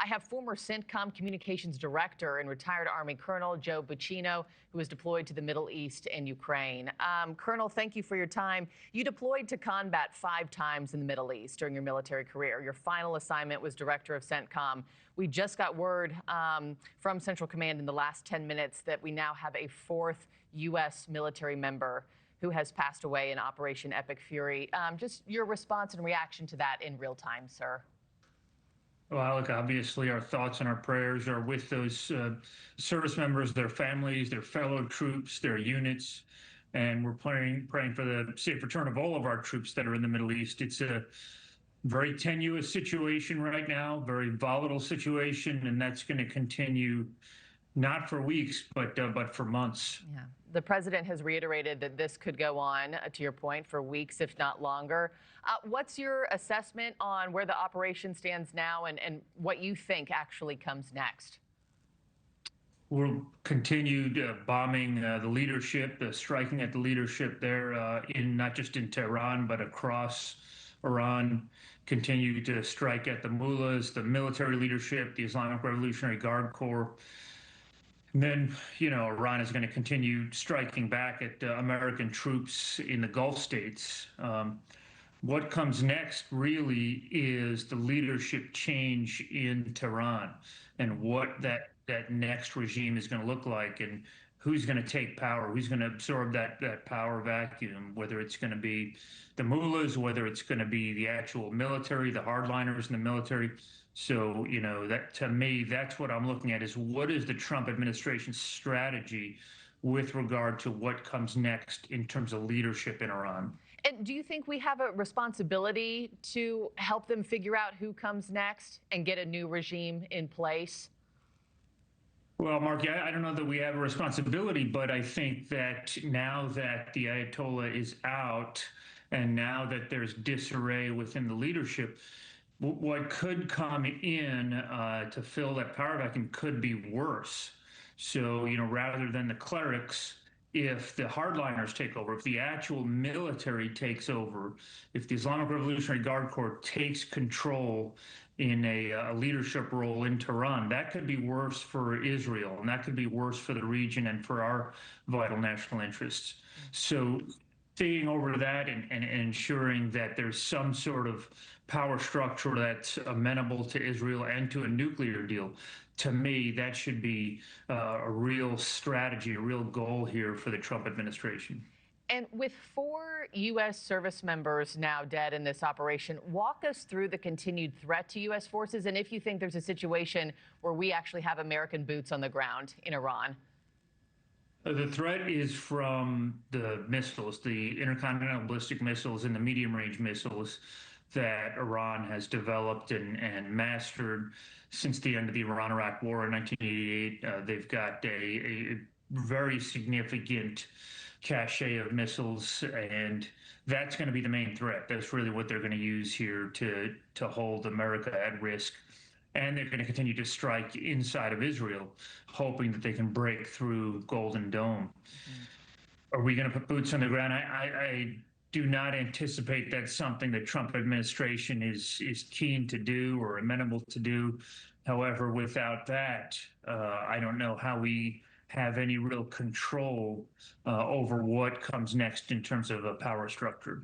I have former CENTCOM communications director and retired Army Colonel Joe Buccino, who was deployed to the Middle East and Ukraine. Colonel, thank you for your time. You deployed to combat 5 times in the Middle East during your military career. Your final assignment was director of CENTCOM. We just got word from Central Command in the last 10 minutes that we now have a 4th U.S. military member who has passed away in Operation Epic Fury. Just your response and reaction to that in real time, sir. Well, look, obviously our thoughts and our prayers are with those service members, their families, their fellow troops, their units, and we're praying for the safe return of all of our troops that are in the Middle East. It's a very tenuous situation right now, very volatile situation, and that's going to continue not for weeks, but for months. Yeah. The president has reiterated that this could go on, to your point, for weeks, if not longer. What's your assessment on where the operation stands now and what you think actually comes next? We'll continue bombing the leadership, striking at the leadership there, in not just in Tehran, but across Iran. Continue to strike at the mullahs, the military leadership, the Islamic Revolutionary Guard Corps. And then, Iran is going to continue striking back at American troops in the Gulf states. What comes next really is the leadership change in Tehran and what that next regime is going to look like and who's going to take power, who's going to absorb that power vacuum, whether it's going to be the mullahs, whether it's going to be the actual military, the hardliners in the military. So, that to me, that's what I'm looking at is what is the Trump administration's strategy with regard to what comes next in terms of leadership in Iran. And do you think we have a responsibility to help them figure out who comes next and get a new regime in place? Well, Markie, I don't know that we have a responsibility, but I think that now that the Ayatollah is out and now that there's disarray within the leadership, what could come in to fill that power vacuum could be worse. So, rather than the clerics, if the hardliners take over, if the actual military takes over, if the Islamic Revolutionary Guard Corps takes control in a leadership role in Tehran, that could be worse for Israel, and that could be worse for the region and for our vital national interests. So seeing over that and ensuring that there's some sort of power structure that's amenable to Israel and to a nuclear deal, to me, that should be a real strategy, a real goal here for the Trump administration. And with 4 U.S. service members now dead in this operation, walk us through the continued threat to U.S. forces and if you think there's a situation where we actually have American boots on the ground in Iran. The threat is from the missiles, the intercontinental ballistic missiles and the medium-range missiles that Iran has developed and mastered since the end of the Iran-Iraq War in 1988. They've got a very significant cache of missiles, and that's going to be the main threat. That's really what they're going to use here to hold America at risk. And they're going to continue to strike inside of Israel, hoping that they can break through Golden Dome. Are we going to put boots on the ground? I do not anticipate that's something the Trump administration is keen to do or amenable to do. However, without that, I don't know how we have any real control over what comes next in terms of a power structure.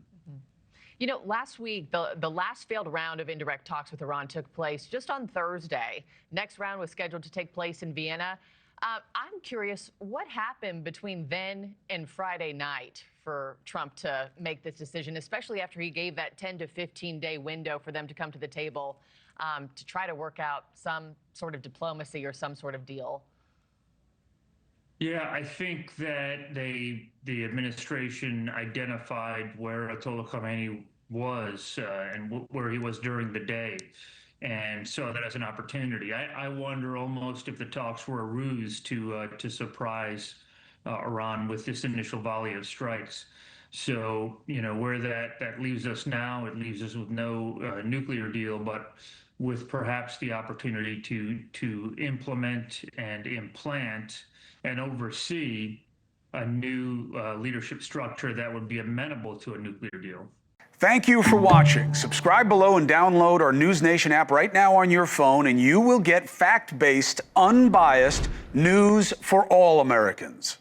Last week, the last failed round of indirect talks with Iran took place just on Thursday. Next round was scheduled to take place in Vienna. I'm curious, what happened between then and Friday night for Trump to make this decision, especially after he gave that 10 to 15-day window for them to come to the table to try to work out some sort of diplomacy or some sort of deal? Yeah, I think that the administration identified where Ayatollah Khamenei was and where he was during the day, and saw that as an opportunity. I wonder almost if the talks were a ruse to surprise Iran with this initial volley of strikes. So, where that leaves us now, it leaves us with no nuclear deal, but with perhaps the opportunity to implement and implant and oversee a new leadership structure that would be amenable to a nuclear deal. Thank you for watching. Subscribe below and download our NewsNation app right now on your phone, and you will get fact-based, unbiased news for all Americans.